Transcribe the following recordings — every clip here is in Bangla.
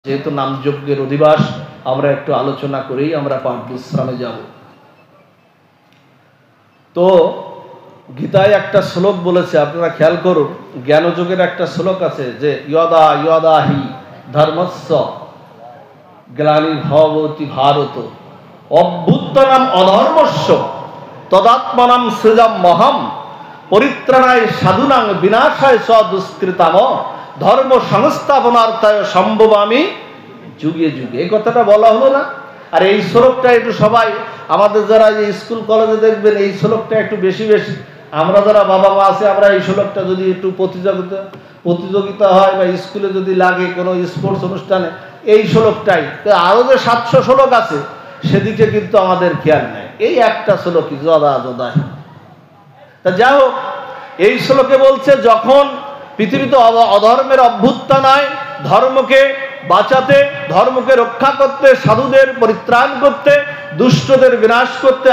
যেহেতু নামযজ্ঞের অধিবাস, আমরা একটু আলোচনা করেই আমরা পাঠ বিশ্রামে যাব। তো গীতায় একটা শ্লোক বলেছে, আপনারা খেয়াল করুন, জ্ঞানযোগের একটা শ্লোক আছে যে ইয়দা ইয়দা হি ধর্মস্য গ্লানির্ভবতি ভারত অভ্যুত্থানম অধর্মস্য তদাত্মনাম সৃজমহম পরিত্রাণায় সাধুনাং বিনাশায় স দুষ্কৃতাম ধর্ম সংস্থাপনার্থায় সম্ভবামি যুগে যুগে। এই কথাটা বলা হলো না? আর এই শ্লোকটা একটু সবাই আমাদের যারা এই স্কুল কলেজে দেখবেন এই শ্লোকটা একটু বেশি বেশি, আমরা যারা বাবা মা আছে আমরা এই শ্লোকটা যদি একটু প্রতিযোগিতা হয় বা স্কুলে যদি লাগে কোনো স্পোর্টস অনুষ্ঠানে, এই শ্লোকটাই। আরও যে 700 শ্লোক আছে সেদিকে কিন্তু আমাদের খেয়াল নেই, এই একটা শ্লোকই যদা যদাহি। তা যাই হোক, এই শ্লোকে বলছে যখন পৃথিবীতে অধর্মের অভ্যুত্থান হয়, ধর্মকে বাঁচাতে, ধর্মকে রক্ষা করতে, সাধুদের পরিত্রাণ করতে, দুষ্টদের বিনাশ করতে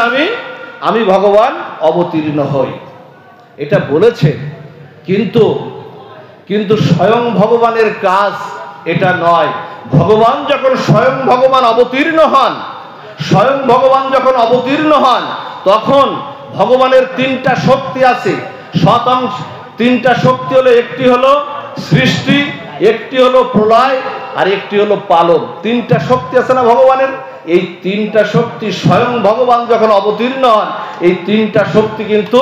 আমি ভগবান অবতীর্ণ হই, এটা বলেছে। কিন্তু স্বয়ং ভগবানের কাজ এটা নয়। ভগবান যখন স্বয়ং ভগবান অবতীর্ণ হন, স্বয়ং ভগবান যখন অবতীর্ণ হন তখন ভগবানের 3টা শক্তি আছে। তিনটা শক্তি হলো, একটি হলো সৃষ্টি, একটি হলো প্রলয়, আর একটি হলো পালন। 3টা শক্তি আছে না ভগবানের? এই 3টা শক্তি স্বয়ং ভগবান যখন অবতীর্ণ হন, এই 3টা শক্তি কিন্তু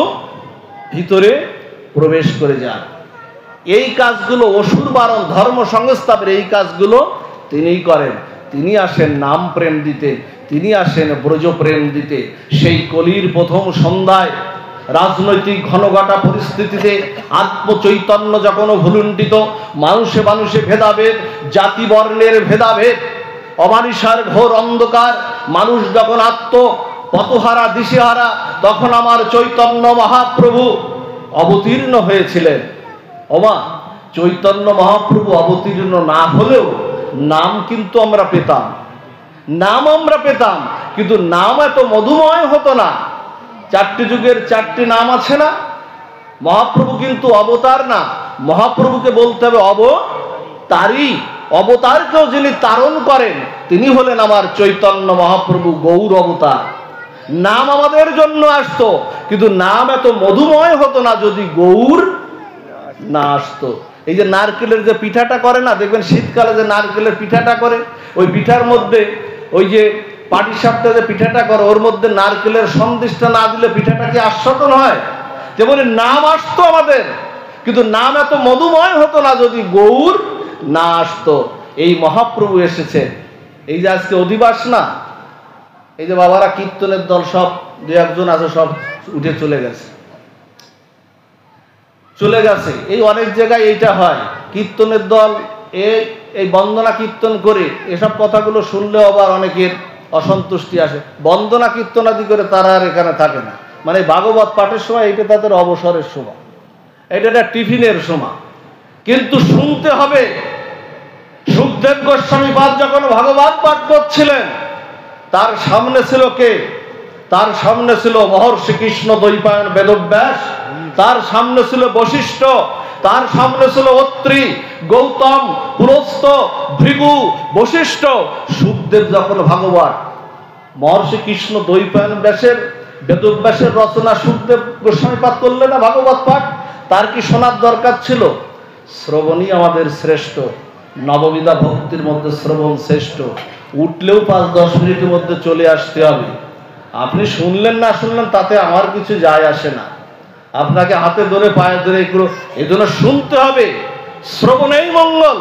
ভিতরে প্রবেশ করে যান। এই কাজগুলো অসুর বারণ, ধর্ম সংস্থাপের এই কাজগুলো তিনিই করেন। তিনি আসেন নাম প্রেম দিতে, তিনি আসেন ব্রজ প্রেম দিতে। সেই কলির প্রথম সন্ধ্যায় রাজনৈতিক ঘনঘটা পরিস্থিতিতে আত্মচৈতন্য যখন ভুলুণ্ঠিত, মানুষে মানুষে ভেদাভেদ, জাতি বর্ণের ভেদাভেদ, অমানিসার ঘোর অন্ধকার, মানুষ যখন পথহারা দিশেহারা, তখন আমার চৈতন্য মহাপ্রভু অবতীর্ণ হয়েছিলেন। চৈতন্য মহাপ্রভু অবতীর্ণ না হলেও নাম কিন্তু আমরা পেতাম, কিন্তু নাম এত মধুময় হতো না। 4টি যুগের 4টি নাম আছে না? মহাপ্রভু কিন্তু অবতার না, মহাপ্রভুকে বলতে হবে অবতারী। অবতারকেও যিনি তারণ করেন তিনি হলেন আমার চৈতন্য মহাপ্রভু, গৌর অবতার। নাম আমাদের জন্য আসতো, কিন্তু নাম এত মধুময় হতো না যদি গৌর না আসতো। এই যে নারকেলের যে পিঠাটা করে না, দেখবেন শীতকালে যে নারকেলের পিঠাটা করে, ওই পিঠার মধ্যে ওই যে পাটিসাপটা যে পিঠাটা করে, ওর মধ্যে নারকেলের সন্দেশটা না দিলে পিঠাটা কি আস্বাদন হয়? যেমন নাম আসতো আমাদের, কিন্তু নাম এত মধুময় হতো না যদি গৌর না আসতো। এই মহাপ্রভু এসেছে। এই যে আজকে অধিবাস না, এই যে বাবারা কীর্তনের দল সব 2-1জন আছে, সব উঠে চলে গেছে। এই অনেক জায়গায় এইটা হয়, কীর্তনের দল এই বন্দনা কীর্তন করে এসব কথাগুলো শুনলেও আবার অনেকের অসন্তুষ্টি আসে। বন্দনা কীর্তনাদি করে তারা আর এখানে থাকে না, মানে ভাগবত পাঠের সময় এটা তাদের অবসরের সময়, এটা একটা টিফিনের সময়। কিন্তু শুনতে হবে। সুখদেব গোস্বামী পাদ যখন ভাগবত পাঠ করছিলেন, তার সামনে ছিল কে? তার সামনে ছিল মহর্ষি কৃষ্ণ দ্বৈপায়ন বেদব্যাস, তার সামনে ছিল বশিষ্ঠ, তার সামনে ছিল অত্রি, গৌতম, পুরস্ত, ভৃগু, বশিষ্ঠ। সুখদেব যখন ভাগবত, মহর্ষি কৃষ্ণ দ্বৈপায়ন ব্যাসের বেদব্যাসের রচনা সুখদেব গোস্বামী পাঠ করলেন না ভাগবত পাঠ, তার কি শোনার দরকার ছিল? শ্রবণই আমাদের শ্রেষ্ঠ, নববিধা ভক্তির মধ্যে শ্রবণ শ্রেষ্ঠ। উঠলেও 5-10 মিনিটের মধ্যে চলে আসতে হবে। আপনি শুনলেন না শুনলেন তাতে আমার কিছু যায় আসে না, আপনাকে হাতে ধরে পায়ে ধরে এগুলো এই জন্য শুনতে হবে। শ্রবণেই মঙ্গল।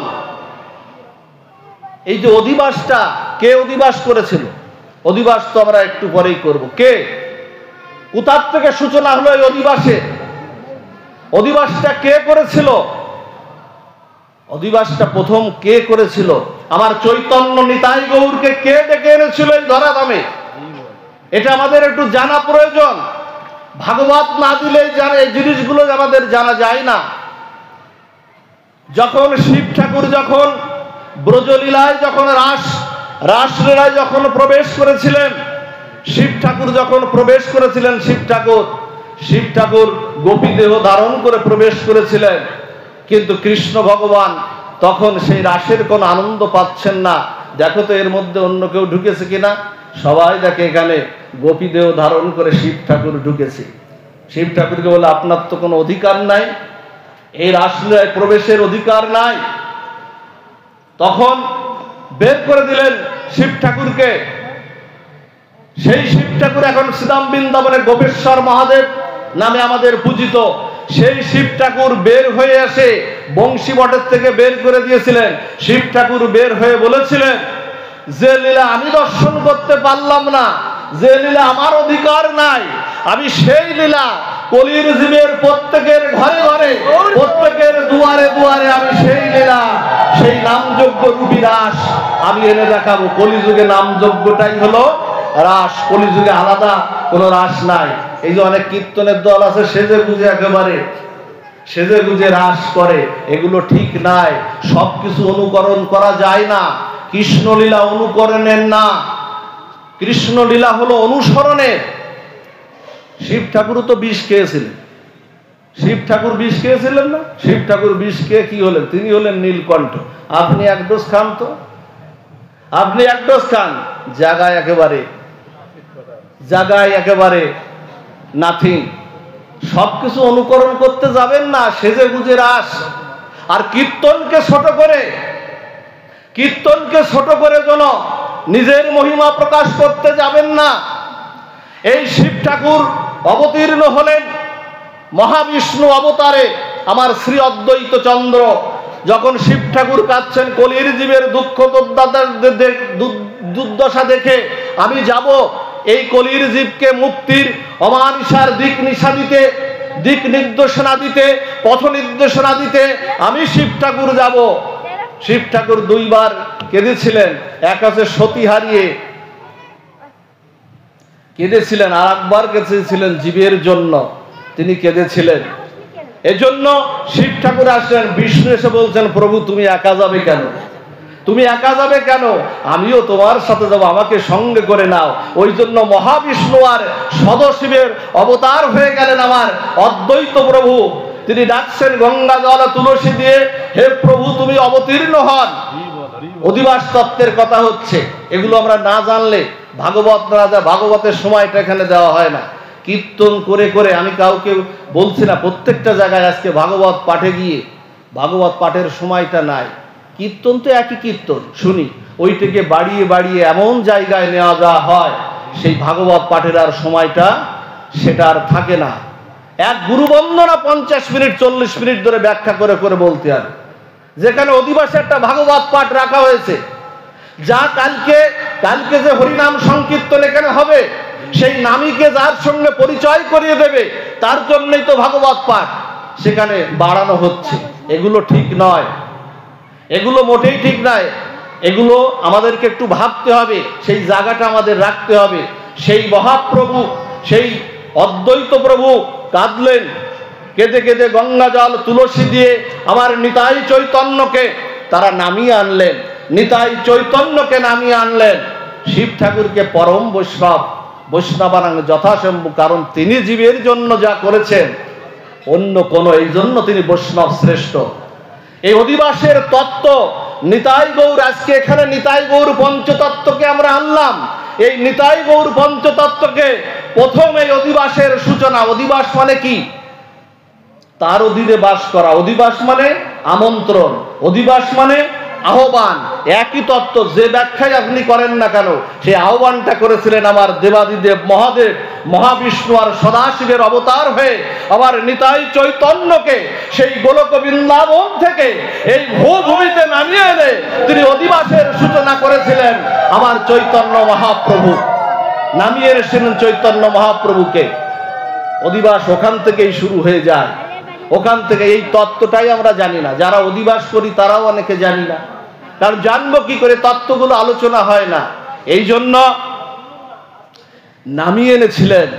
এই যে অধিবাসটা কে অধিবাস করেছিল? অধিবাস তো আমরা একটু পরেই করব। কে, কোথার থেকে সূচনা হলো এই অধিবাসে? অধিবাসটা কে করেছিল? অধিবাসটা প্রথম কে করেছিল? আমার চৈতন্য নিতাই গৌরকে কে ডেকে এনেছিল এই ধরাধামে? এটা আমাদের একটু জানা প্রয়োজন। ভাগবত না দিলে এই জিনিসগুলো আমাদের জানা যায় না। যখন শিব ঠাকুর যখন ব্রজলীলায়, যখন রাসলীলায় যখন প্রবেশ করেছিলেন, শিব ঠাকুর যখন প্রবেশ করেছিলেন, শিব ঠাকুর গোপী দেহ ধারণ করে প্রবেশ করেছিলেন। কিন্তু কৃষ্ণ ভগবান তখন সেই রাসের কোনো আনন্দ পাচ্ছেন না। দেখো তো এর মধ্যে অন্য কেউ ঢুকেছে কিনা, সবাই দেখে এখানে গোপীদেহ ধারণ করে শিব ঠাকুর ঢুকেছে। শিব ঠাকুরকে বলে আপনার তো কোনো অধিকার নাই, এই রাসলীলায় প্রবেশের অধিকার নাই। তখন বের করে দিলেন শিব ঠাকুরকে। সেই শিব ঠাকুর এখন শ্রীধাম বৃন্দাবনের গোপেশ্বর মহাদেব নামে আমাদের পূজিত। সেই শিব ঠাকুর বের হয়ে এসে বংশী মঠের থেকে বের করে দিয়েছিলেন। শিব ঠাকুর বের হয়ে বলেছিলেন, যে লীলা আমি দর্শন করতে পারলাম না, যে লীলা আমার অধিকার নাই, আমি সেই লীলা কলির জীবের প্রত্যেকের ঘরে ঘরে, প্রত্যেকের দুয়ারে দুয়ারে আমি সেই লীলা, সেই নামযজ্ঞ রূপী রাস আমি এনে দেখাবো। কলিযুগে নামযজ্ঞটাই হলো রাস, কলিযুগে আলাদা কোনো রাস নাই। এই যে অনেক কীর্তনের দল আছে সেজে গুজে একেবারে সেজে গুজে রাস করে, এগুলো ঠিক নাই। সবকিছু অনুকরণ করা যায় না। কৃষ্ণলীলা অনুকরণের না, কৃষ্ণলীলা হলো অনুসরণের। শিব ঠাকুরও তো বিষ খেয়েছিলেন। শিব ঠাকুর বিষ খেয়েছিলেন না? শিব ঠাকুর বিষ খেয়ে কি হলেন? তিনি হলেন নীলকণ্ঠ। আপনি এক ডোজ খান তো, আপনি এক ডোজ খান, জায়গায় একেবারে নাথিং। সবকিছু অনুকরণ করতে যাবেন না, সেজে গুজে রাস। আর কীর্তনকে ছোট করে যেন নিজের মহিমা প্রকাশ করতে যাবেন না। এই শিব ঠাকুর অবতীর্ণ হলেন মহাবিষ্ণু অবতারে, আমার শ্রী অদ্বৈত চন্দ্র। যখন শিব ঠাকুর কাঁদছেন কলির জীবের দুঃখ দুর্দশা দেখে, আমি যাব এই কলির জীবকে মুক্তির অমানিসার দিক নির্দেশনা দিতে, পথ নির্দেশনা দিতে আমি শিব ঠাকুর যাব। শিব ঠাকুর দুইবার কেঁদেছিলেন। এক আছে সতী হারিয়ে কেঁদেছিলেন, আর একবার কেঁদেছিলেন জীবের জন্য, তিনি কেঁদেছিলেন। এজন্য শিব ঠাকুর আসলেন। বিষ্ণু এসে বলছেন, প্রভু তুমি একা যাবে কেন? তুমি একা যাবে কেন? আমিও তোমার সাথে যাবো, আমাকে সঙ্গে করে নাও। ওই জন্য মহাবিষ্ণু আর সদশিবের অবতার হয়ে গেলেন আমার অদ্বৈত প্রভু। তিনি ডাকছেন গঙ্গা জল তুলসী দিয়ে, হে প্রভু তুমি অবতীর্ণ হন। অধিবাস তত্ত্বের কথা হচ্ছে, এগুলো আমরা না জানলে ভাগবতের সময়টা এখানে দেওয়া হয় না। কীর্তন করে করে আমি কাউকে বলছি না, প্রত্যেকটা জায়গায় আজকে ভাগবত পাঠে গিয়ে ভাগবত পাঠের সময়টা নাই। কীর্তন তো একই কীর্তন শুনি, ওইটাকে বাড়িয়ে বাড়িয়ে এমন জায়গায় নেওয়া যাওয়া হয়, সেই ভাগবত পাঠের আর সময়টা সেটা আর থাকে না। এক গুরুবন্দনা 50 মিনিট 40 মিনিট ধরে ব্যাখ্যা করে করে বলতে হবে। যেখানে অধিবাসে একটা ভাগবত পাঠ রাখা হয়েছে, যা কালকে যে হরিনাম সংকীর্তন এখানে হবে, সেই নামীকে যার সঙ্গে পরিচয় করিয়ে দেবে, তার জন্যই তো ভাগবত পাঠ সেখানে বাড়ানো হচ্ছে। এগুলো ঠিক নয়, এগুলো মোটেই ঠিক নয়। এগুলো আমাদেরকে একটু ভাবতে হবে, সেই জায়গাটা আমাদের রাখতে হবে। সেই মহাপ্রভু, সেই অদ্বৈত প্রভু কাঁদলেন, কেঁদে কেঁদে গঙ্গা জল তুলসী দিয়ে আমার নিতাই চৈতন্যকে তারা নামিয়ে আনলেন। নিতাই চৈতন্যকে নামিয়ে আনলেন। শিব ঠাকুরকে পরম বৈষ্ণবানাং যথাসম্ভব, কারণ তিনি জীবের জন্য যা করেছেন অন্য কোন, এই জন্য তিনি বৈষ্ণব শ্রেষ্ঠ। এই অধিবাসের তত্ত্ব নিতাই গৌর, আজকে এখানে নিতাই গৌর পঞ্চতত্ত্বকে আমরা আনলাম। এই নিতাই গৌর পঞ্চতত্ত্বকে প্রথম এই অধিবাসের সূচনা। অধিবাস মানে কি? তার অধীনে বাস করা। অধিবাস মানে আমন্ত্রণ, অধিবাস মানে আহ্বান। একই তত্ত্ব যে ব্যাখ্যায় আপনি করেন না কেন, সেই আহ্বানটা করেছিলেন আমার দেবাদিদেব মহাদেব মহাবিষ্ণু আর সদাশিবের অবতার হয়ে আমার নিতাই চৈতন্যকে সেই গোলক বৃন্দাবন থেকে এই ভূভূমিতে নামিয়ে এনে তিনি অধিবাসের সূচনা করেছিলেন। আমার চৈতন্য মহাপ্রভু নামিয়ে এনেছিলেন চৈতন্য মহাপ্রভুকে। অধিবাস ওখান থেকেই শুরু হয়ে যায়। ওখান থেকে এই তত্ত্বটাই আমরা জানি না, যারা অধিবাস করি তারাও অনেকে জানি না। কারণ জানবো কি করে? তত্ত্বগুলো আলোচনা হয় না। এই জন্য নামিয়ে এনেছিলেন,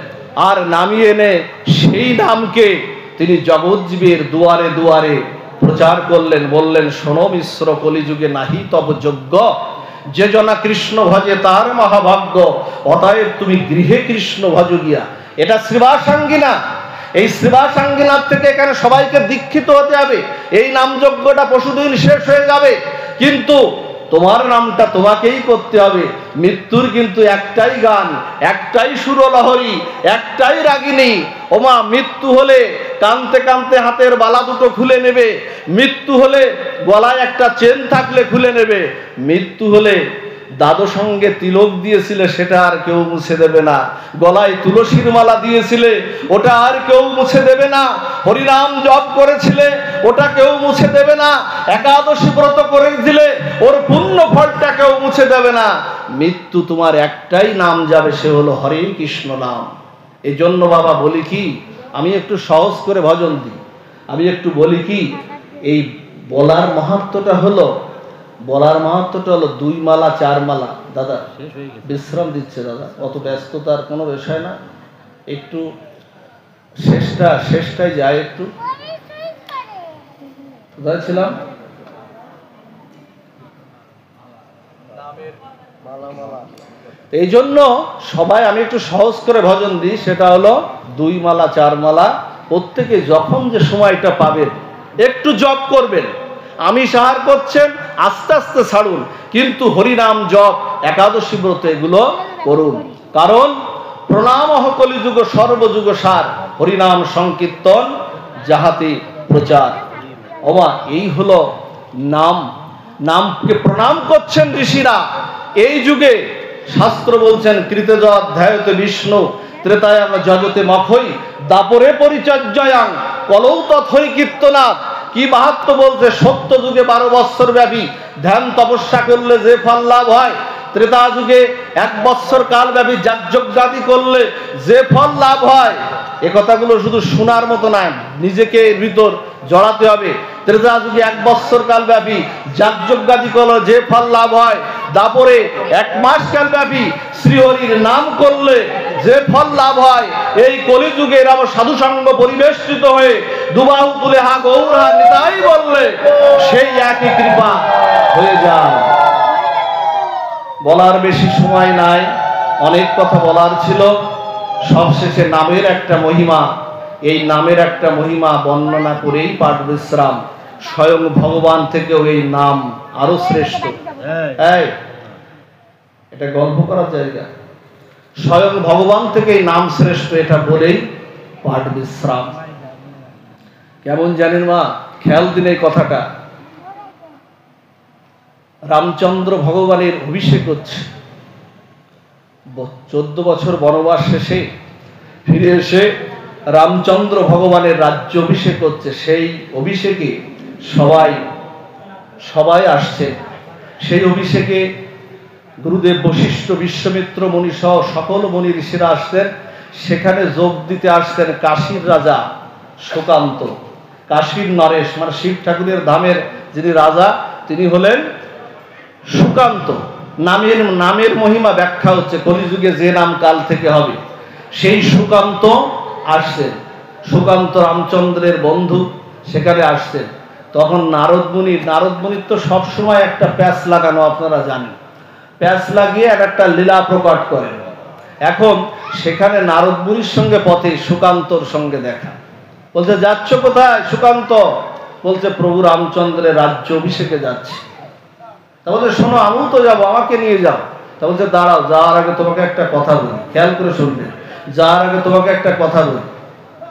আর নামিয়ে এনে সেই নামকে তিনি জগৎজীবের দুয়ারে দুয়ারে প্রচার করলেন। বললেন, শোনো মিশ্র কলিযুগে নাহি তব যোগ্য, যে জনা কৃষ্ণ ভজে তার মহাভাগ্য, অতএব তুমি গৃহে কৃষ্ণ ভজ গিয়া। এটা শ্রীবাসাঙ্গী না, এই শ্রীবাসাঙ্গীনাথ থেকে এখানে সবাইকে দীক্ষিত হতে হবে, এই নামযজ্ঞটা পরশুদিন শেষ হয়ে যাবে, কিন্তু তোমার নামটা তোমাকেই করতে হবে। মৃত্যুর কিন্তু একটাই গান, একটাই সুরলহরী, একটাই রাগিনী। ওমা, মৃত্যু হলে কানতে কানতে হাতের বালা দুটো খুলে নেবে, মৃত্যু হলে গলায় একটা চেন থাকলে খুলে নেবে, মৃত্যু হলে দাদু সঙ্গে তিলক দিয়েছিলে সেটা আর কেউ মুছে দেবে না, গলায় তুলসীর মালা দিয়েছিলে ওটা আর কেউ মুছে দেবে না, হরিনাম জপ করেছিলে ওটা কেউ মুছে দেবে না, একাদশী ব্রত করেছিলে ওর পুণ্য ফলটা কেউ মুছে দেবে না। মৃত্যু তোমার একটাই নাম যাবে, সে হলো হরে কৃষ্ণ নাম। এই জন্য বাবা বলি কি, আমি একটু সহজ করে ভজন দিই, আমি একটু বলি কি, এই বলার মাহাত্ম্যটা হলো, বলার মাহাত্ম্যটা হলো 2 মালা 4 মালা। দাদা বিশ্রাম দিচ্ছে, দাদা অত ব্যস্ততার কোনো বিষয় না, একটু শেষটায় যায়, একটু কোথায় ছিলাম? এই জন্য সবাই আমি একটু সহজ করে ভজন দিই, সেটা হলো 2 মালা 4 মালা। প্রত্যেকে যখন যে সময়টা পাবেন একটু জপ করবেন, আমি সাহার করছেন আস্তে আস্তে ছাড়ুন, কিন্তু হরিনাম জপ একাদশী ব্রত এগুলো করুন। কারণ প্রণাম কলিযুগ সর্বযুগ সার, হরিনাম সংকীর্তন যাহাতে প্রচার। ওমা, এই হলো নাম, নামকে প্রণাম করছেন ঋষিরা এই যুগে। শাস্ত্র বলছেন কৃতেজ অধ্যায়তে বিষ্ণু ত্রেতায়াং জগতে মখই দাপরে পরিচর্যায়াং কলৌ তথৈ কীর্তনাথ। কি মাহাত্ম্য বলছে, সত্য যুগে 12 বৎসর ব্যাপী ধ্যান তপস্যা করলে যে ফল লাভ হয়, ত্রেতা যুগে 1 বৎসর কাল ব্যাপী যাগযজ্ঞাদি করলে যে ফল লাভ হয়, এ কথাগুলো শুধু শোনার মতো নয়, নিজেকে এর ভিতর জড়াতে হবে। ত্রেতা যুগে 1 বৎসর কাল ব্যাপী যাগযজ্ঞাদি করলে যে ফল লাভ হয়, দাপরে 1 মাস কাল ব্যাপী শ্রীহরির নাম করলে যে ফল লাভ হয়, এই কলিযুগে এরা সাধু সঙ্গ পরিবেষ্টিত হয়ে দুবাহু তুলে হা গৌর হা নিতাই বললে সেই একই কৃপা হয়ে যায়। বলার বেশি সময় নাই, অনেক কথা বলার ছিল। সবশেষে নামের একটা মহিমা, এই নামের একটা মহিমা বর্ণনা করেই পাঠ বিশ্রাম। স্বয়ং ভগবান থেকেও এই নাম আরো শ্রেষ্ঠ। এটা গল্প করার জায়গা, স্বয়ং ভগবান থেকে এই নাম শ্রেষ্ঠ, এটা বলেই পাঠ বিশ্রাম। কেমন জানেন মা, খেয়াল দিন এই কথাটা। রামচন্দ্র ভগবানের অভিষেক হচ্ছে, 14 বছর বনবাস শেষে ফিরে এসে রামচন্দ্র ভগবানের রাজ্য অভিষেক হচ্ছে। সেই অভিষেকে সবাই আসছে। সেই অভিষেকে গুরুদেব বশিষ্ঠ, বিশ্বামিত্র মুনি সহ সকল মুনি ঋষিরা আসতেন। সেখানে যোগ দিতে আসতেন কাশীর রাজা সুকান্ত, কাশীর নরেশ, মানে শিব ঠাকুরের ধামের যিনি রাজা তিনি হলেন সুকান্ত। নামের মহিমা ব্যাখ্যা হচ্ছে কলিযুগে যে নাম কাল থেকে হবে, সেই সুকান্ত আসছেন। সুকান্ত রামচন্দ্রের বন্ধু, সেখানে আসছেন। তখন নারদ মুনির তো সবসময় একটা প্যাচ লাগানো, আপনারা জানেন, প্যাচ লাগিয়ে একটা লীলা প্রকট করেন। এখন সেখানে নারদ মুনির সঙ্গে পথে সুকান্তর সঙ্গে দেখা। বলছে যাচ্ছ কোথায় সুকান্ত? বলছে প্রভু রামচন্দ্রের রাজ্য অভিষেকে যাচ্ছে। তা বলছে শোনো, আমিও তো যাবো, আমাকে নিয়ে যাও। তা বলছে দাঁড়াও, যাওয়ার আগে তোমাকে একটা কথা বলি, খেয়াল করে শুনবে, যাওয়ার আগে তোমাকে একটা কথা বলি।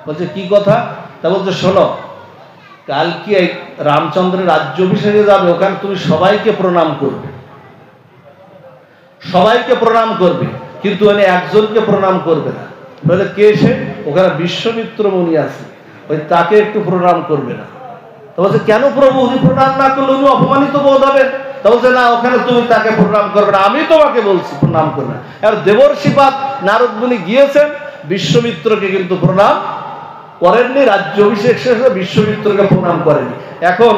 বলছে কি কথা? তা বলছে শোনো, কাল কি এই রামচন্দ্রের রাজ্য অভিষেকে যাবে, ওখানে তুমি সবাইকে প্রণাম করবে, সবাইকে প্রণাম করবে, কিন্তু মানে একজনকে প্রণাম করবে না। বলে কে সে? ওখানে বিশ্বামিত্র মুনি আছে, ওই তাকে একটু প্রণাম করবে না। তো বলছে কেন প্রভু, উনি প্রণাম না করলে উনি অপমানিত বোধ হবেন। তা বলছে না, ওখানে তুমি তাকে প্রণাম করবে না, আমি তোমাকে বলছি প্রণাম করবে না। আর দেবর্ষিপাদ নারদ মুনি গিয়েছেন, বিশ্বামিত্রকে কিন্তু প্রণাম করেননি। রাজ্য অভিষেক শেষে বিশ্বামিত্রকে প্রণাম করেনি। এখন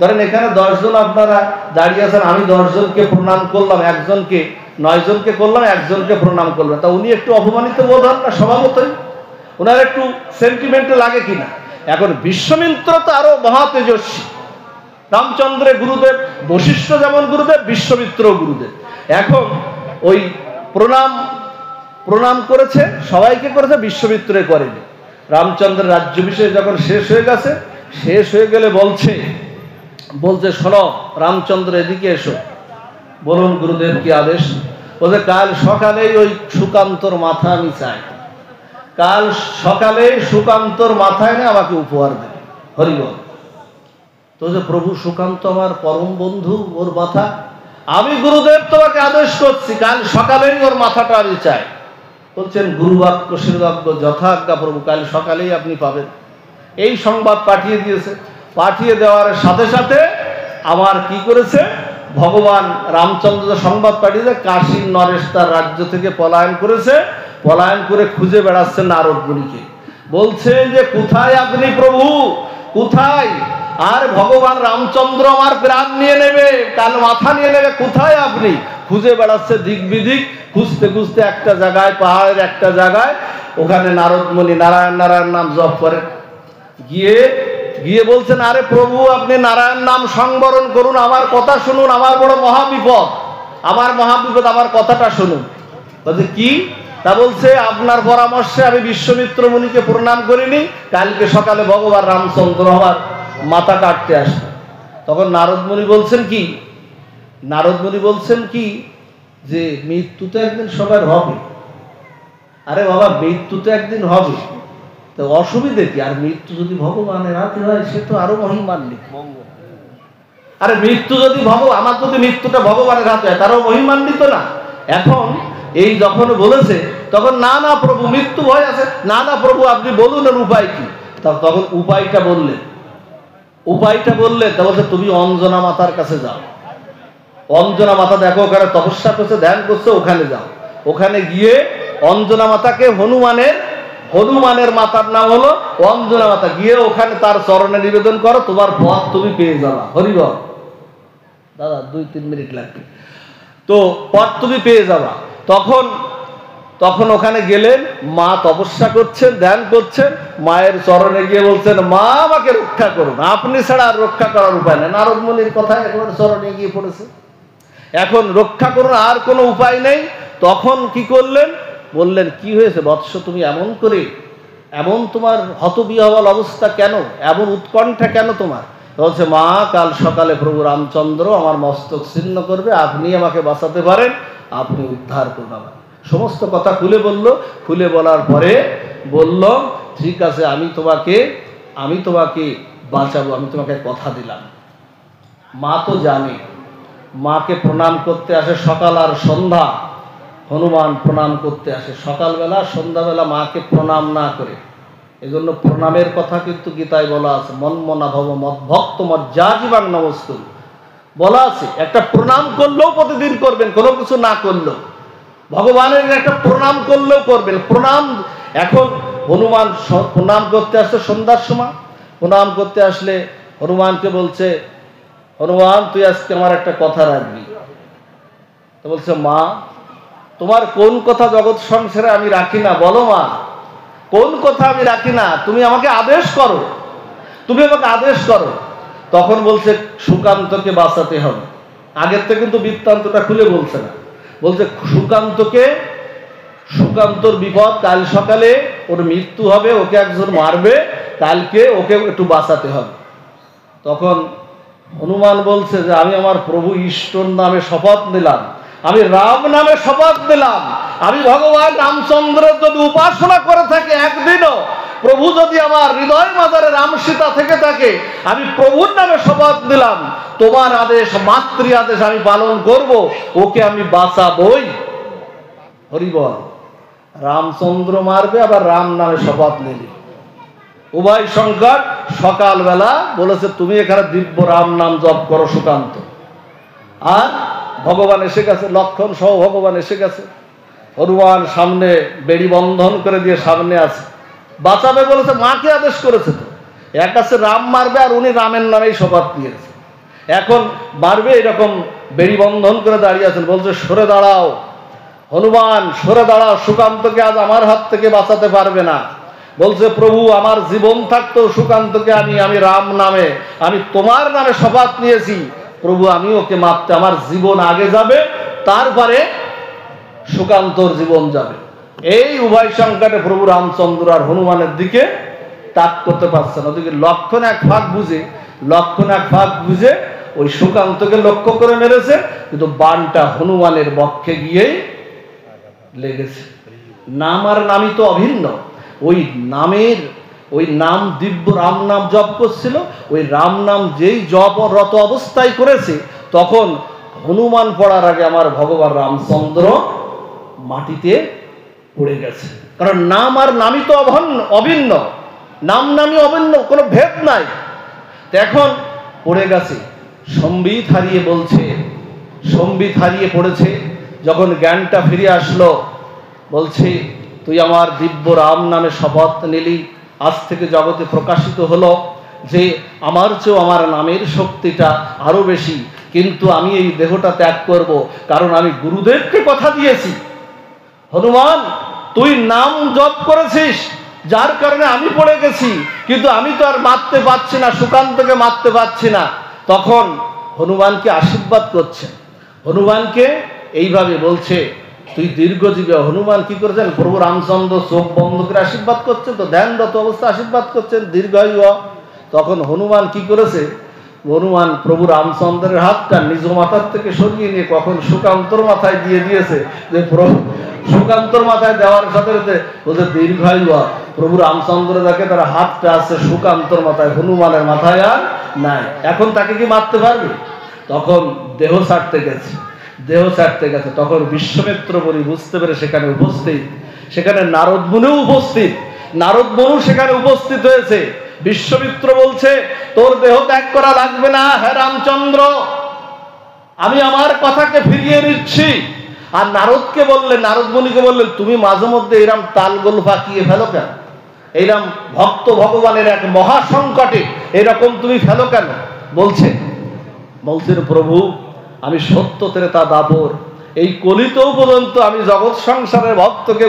ধরেন এখানে 10 জন আপনারা দাঁড়িয়ে আছেন, আমি 10 জনকে প্রণাম করলাম, একজনকে 9 জনকে করলাম, একজনকে প্রণাম করলাম, তা উনি একটু অপমানিত বোধ হন না? স্বভাবতই ওনার একটু সেন্টিমেন্টে লাগে কিনা। এখন বিশ্বামিত্র তো আরো মহা তেজস্বী, রামচন্দ্রের গুরুদেব, বশিষ্ঠ যেমন গুরুদেব, বিশ্বামিত্র গুরুদেব। এখন ওই প্রণাম করেছে, সবাইকে করেছে, বিশ্বামিত্রে করেনি। রামচন্দ্রের রাজ্যাভিষেক যখন শেষ হয়ে গেছে, শেষ হয়ে গেলে বলছে শোনো রামচন্দ্র এদিকে এসো। বলুন গুরুদেব কি আদেশ? বলছে কাল সকালেই ওই সুকান্তর মাথা আমি চাই, কাল সকালে সুকান্তর মাথা এনে আমাকে উপহার দেবে। হরিবল। তো যে প্রভু সুকান্ত আমার পরম বন্ধু, ওর মাথা আমি গুরুদেব তোমাকে আদেশ করছি কাল সকালেই ওর মাথাটা আমি চাই। বলছেন গুরুবাক্য শিরবাক্য যথাজ্ঞা প্রভু, কাল সকালেই আপনি পাবেন। এই সংবাদ পাঠিয়ে দিয়েছে। পাঠিয়ে দেওয়ার সাথে সাথে আমার কি করেছে, ভগবান রামচন্দ্র সংবাদ পাঠিয়েছে কাশীর নরেশ তার রাজ্য থেকে পলায়ন করেছে, পলায়ন করে খুঁজে বেড়াচ্ছে নারদ মুনিকে। বলছে যে কোথায় আপনি প্রভু, কোথায়? আর ভগবান রামচন্দ্র আমার প্রাণ নিয়ে নেবে, কাল মাথা নিয়ে নেবে, কোথায় আপনি? খুঁজে বেড়াচ্ছে দিক বিদিক, খুঁজতে খুঁজতে একটা জায়গায়, পাহাড়ের একটা জায়গায়, ওখানে নারদ মুনি নারায়ণ নারায়ণ নাম জপ করে। গিয়ে বলছেন আরে প্রভু আপনি নারায়ণ নাম সংবরণ করুন, আমার কথা শুনুন, আমার বড় মহাবিপদ, আমার মহাবিপদ, আমার কথাটা শুনুন। বলছে কি? তা বলছে আপনার পরামর্শে আমি বিশ্বমিত্র মুনিকে প্রণাম করিনি, কালকে সকালে ভগবান রামচন্দ্র আমার মাথা কাটতে আসবে। তখন নারদ মুনি বলছেন কি, নারদ মুনি বলছেন কি যে মৃত্যু তো একদিন সবার হবে। আরে বাবা মৃত্যু তো একদিন হবে, তো অসুবিধে কি? আর মৃত্যু যদি ভগবানের হাতে হয় সে তো আরো মহিমান্বিত। আরে মৃত্যু যদি আমার যদি মৃত্যুটা ভগবানের হাতে হয় তারও মহিমান্বিত না? এখন এই যখন বলেছে তখন না না প্রভু মৃত্যু ভয় আছে, না না প্রভু আপনি বলুন এর উপায় কি? তখন উপায়টা বললেন তা বলছে তুমি অঞ্জনা মাতার কাছে যাও। অঞ্জনা মাতা দেখো ওখানে তপস্যা করছে, ধ্যান করছে, ওখানে যাও। ওখানে গিয়ে অঞ্জনা মাতাকে হনুমানের মাতার নাম হলো অঞ্জনা মাতা, গিয়ে ওখানে তার চরণে নিবেদন করো, তোমার পথ তুমি পেয়ে যাবা। হরিবল। দাদা 2-3 মিনিট লাগবে, তো পথ তুমি পেয়ে যাবা। তখন ওখানে গেলেন, মা তপস্যা করছেন, ধ্যান করছেন, মায়ের চরণে গিয়ে বলছেন মা আমাকে রক্ষা করুন, আপনি ছাড়া আর রক্ষা করার উপায় নেই। নারদ মুনির কথায় একেবারে চরণে গিয়ে পড়েছে, এখন রক্ষা করুন, আর কোনো উপায় নেই। তখন কি করলেন, বললেন কি হয়েছে বৎস, তুমি এমন তোমার হতবিহ্বল অবস্থা কেন, এমন উৎকণ্ঠা কেন তোমার? বলছে মা কাল সকালে প্রভু রামচন্দ্র আমার মস্তক ছিন্ন করবে, আপনি আমাকে বাঁচাতে পারেন, আপনি উদ্ধার করুন আমার। সমস্ত কথা খুলে বলল। খুলে বলার পরে বলল ঠিক আছে আমি তোমাকে বাঁচাবো, আমি তোমাকে কথা দিলাম। মা তো জানে, মাকে প্রণাম করতে আসে সকাল আর সন্ধ্যা, হনুমান প্রণাম করতে আসে সকালবেলা সন্ধ্যাবেলা, মাকে প্রণাম না করে। এজন্য প্রণামের কথা কিন্তু গীতায় বলা আছে, মন্মনা ভব মদ্ভক্ত মজ্জাজীবাং নমস্কুরু বলা আছে। একটা প্রণাম করলেও প্রতিদিন করবেন, কোনো কিছু না করলেও ভগবানের একটা প্রণাম করলেও করবেন। প্রণাম এখন হনুমান প্রণাম করতে আসছে সন্ধ্যার সময়, প্রণাম করতে আসলে হনুমানকে বলছে হনুমান তুই আজকে আমার একটা কথা রাখবি। তো বলছে মা তোমার কোন কথা জগৎ সংসারে আমি রাখি না, বলো মা কোন কথা আমি রাখি না, তুমি আমাকে আদেশ করো, তুমি আমাকে আদেশ করো। তখন বলছে সুকান্তকে বাঁচাতে হবে। আগের থেকে কিন্তু বৃত্তান্তটা খুলে বলছে না, বলছে সুকান্তর বিপদ, কাল সকালে ওর মৃত্যু হবে, ওকে একজন মারবে, কালকে ওকে একটু বাঁচাতে হবে। তখন হনুমান বলছে যে আমি আমার প্রভু ঈশ্বর নামে শপথ নিলাম, আমি রাম নামে শপথ দিলাম, আমি ভগবান রামচন্দ্রের যদি উপাসনা করে থাকি একদিনও, প্রভু যদি আমার হৃদয় মাজারে রাম সীতা থেকে থাকে, আমি প্রভুর নামে শপথ দিলাম তোমার আদেশ মাতৃ আদেশ আমি পালন করব, ওকে আমি বাঁচাবই। হরিবল। রামচন্দ্র মারবে আবার রাম নামে শপথ নিলি, উভয় সংকট। সকালবেলা বলেছে তুমি এখানে দিব্য রাম নাম জপ করো সুকান্ত। আর ভগবান এসে গেছে, লক্ষণ সহ ভগবান এসে গেছে। হনুমান সামনে বেড়ি বন্ধন করে দিয়ে সামনে আছে, বাঁচাবে বলেছে, মাকে আদেশ করেছে। তো এক কাছে রাম মারবে আর উনি রামের নামেই শপথ নিয়েছে, এখন মারবে এরকম বেড়ি বন্ধন করে দাঁড়িয়ে আছেন। বলছে সরে দাঁড়াও হনুমান, সরে দাঁড়াও, সুকান্তকে আজ আমার হাত থেকে বাঁচাতে পারবে না। বলছে প্রভু আমার জীবন থাকতো সুকান্তকে আমি রাম নামে, আমি তোমার নামে শপথ নিয়েছি প্রভু, আমি ওকে মারতে, আমার জীবন আগে যাবে, তারপরে সুকান্তর জীবন যাবে। এই উভয় সংকটে প্রভু রামচন্দ্র আর হনুমানের দিকে তাক করতে পারছে না। ওদিকে লক্ষণ এক ফাঁক বুঝে ওই সুকান্তকে লক্ষ্য করে মেরেছে, কিন্তু বাণটা হনুমানের বক্ষে গিয়েই লেগেছে। নাম আর নামই তো অভিন্ন। ওই নাম দিব্য রাম নাম জপ করছিল, ওই রাম নাম যেই জপরত অবস্থায় করেছে, তখন হনুমান পড়ার আগে আমার ভগবান রামচন্দ্র মাটিতে পড়ে গেছে। কারণ নাম আর নামই তো অভিন্ন, নামই অভিন্ন, কোনো ভেদ নাই। এখন পড়ে গেছে, সম্বিত হারিয়ে পড়েছে। যখন জ্ঞানটা ফিরে আসলো, বলছে তুই আমার দিব্য রাম নামে শপথ নিলি, আজ থেকে জগতে প্রকাশিত হলো যে আমার চেয়েও আমার নামের শক্তিটা আরো বেশি, কিন্তু আমি এই দেহটা ত্যাগ করব, কারণ আমি গুরুদেবকে কথা দিয়েছি। হনুমান, তুই নাম জপ করেছিস, যার কারণে আমি পড়ে গেছি, কিন্তু আমি তো আর মারতে পারছি না, সুকান্তকে মারতে পারছি না। তখন হনুমানকে আশীর্বাদ করছেন, হনুমানকে এইভাবে বলছে তুই দীর্ঘজীবী। হনুমান কি করেছেন, প্রভু রামচন্দ্র চোখ বন্ধ করে আশীর্বাদ করছেন, তো ধ্যানরত অবস্থা আশীর্বাদ করছেন দীর্ঘায়ু। তখন হনুমান কি করেছে, হনুমান প্রভু রামচন্দ্রের হাতটা নিজ মাথার থেকে সরিয়ে নিয়ে কখন সুকান্তর মাথায় দিয়ে দিয়েছে, যে প্রভু সুকান্তর মাথায় দেওয়ার সাথে সাথে বলছে দীর্ঘায়ু। প্রভু রামচন্দ্র দেখে তার হাতটা আছে সুকান্তর মাথায়, হনুমানের মাথায় আর নাই। এখন তাকে কি মারতে পারবে? তখন দেহ ছাড়তে গেছে। তখন বিশ্বমিত্র বলি বুঝতে পেরে সেখানে উপস্থিত, সেখানে নারদ মুনিও উপস্থিত, সেখানে উপস্থিত হয়েছে। বিশ্বমিত্র বলছে তোর দেহ ত্যাগ করা লাগবে না হে রামচন্দ্র, আমি আমার কথাকে ফিরিয়ে নিচ্ছি। আর নারদ মুনিকে বললেন তুমি মাঝে মধ্যে এরম তালগোল ফাঁকিয়ে ফেলো কেন, এইরকম ভক্ত ভগবানের এক মহা সংকটে এরকম তুমি ফেলো কেন? বলছেন প্রভু, আমি সত্য ত্রেতা দাপর এই কলিতেও পর্যন্ত আমি জগৎ সংসারের ভক্তকে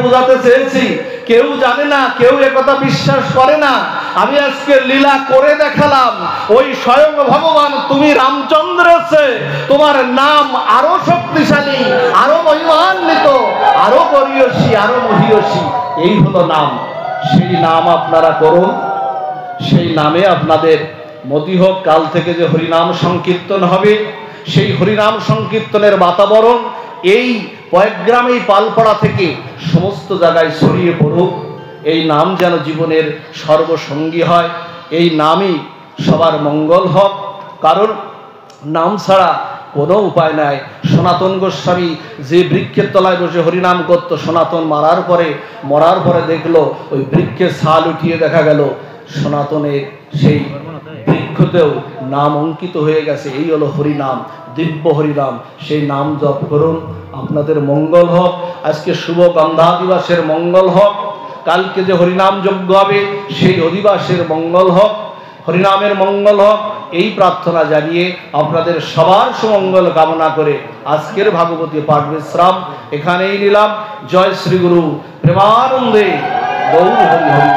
বুঝাতে চেয়েছি, কেউ জানে না, কেউ একথা বিশ্বাস করে না। আমি আজকে লীলা করে দেখালাম, ওই স্বয়ং ভগবান তুমি রামচন্দ্রের চেয়ে তোমার নাম আরো শক্তিশালী, আরো মহিমান্বিত, আরো পরিয়সী, আরো মহিয়সী। এই হলো নাম। সেই নাম আপনারা করুন, সেই নামে আপনাদের মতি হোক। কাল থেকে যে হরিনাম সংকীর্তন হবে, সেই হরিনাম সংকীর্তনের বাতাবরণ এই পয়গ্রাম, এই পালপাড়া থেকে সমস্ত জায়গায় ছড়িয়ে পড়ুক। এই নাম যেন জীবনের সর্বসঙ্গী হয়, এই নামই সবার মঙ্গল হোক। কারণ নাম ছাড়া কোনো উপায় নাই। সনাতন গোস্বামী যে বৃক্ষের তলায় বসে হরিনাম করত, সনাতন মরার পরে দেখলো ওই বৃক্ষের ছাল উঠিয়ে দেখা গেল সনাতনের সেই বৃক্ষতেও নাম অঙ্কিত হয়ে গেছে। এই হলো হরিনাম, দিব্য হরিনাম। সেই নাম জপ করুন, আপনাদের মঙ্গল হোক। আজকে শুভ গন্ধা দিবসের মঙ্গল হোক, কালকে যে হরিনাম যজ্ঞ হবে সেই অধিবাসের মঙ্গল হোক, হরিনামের মঙ্গল হোক। এই প্রার্থনা জানিয়ে আপনাদের সবার সুমঙ্গল কামনা করে আজকের ভাগবতী পাঠ বিশ্রাম এখানেই নিলাম। জয় শ্রী গুরু প্রেমানন্দে গৌর হরি হরি।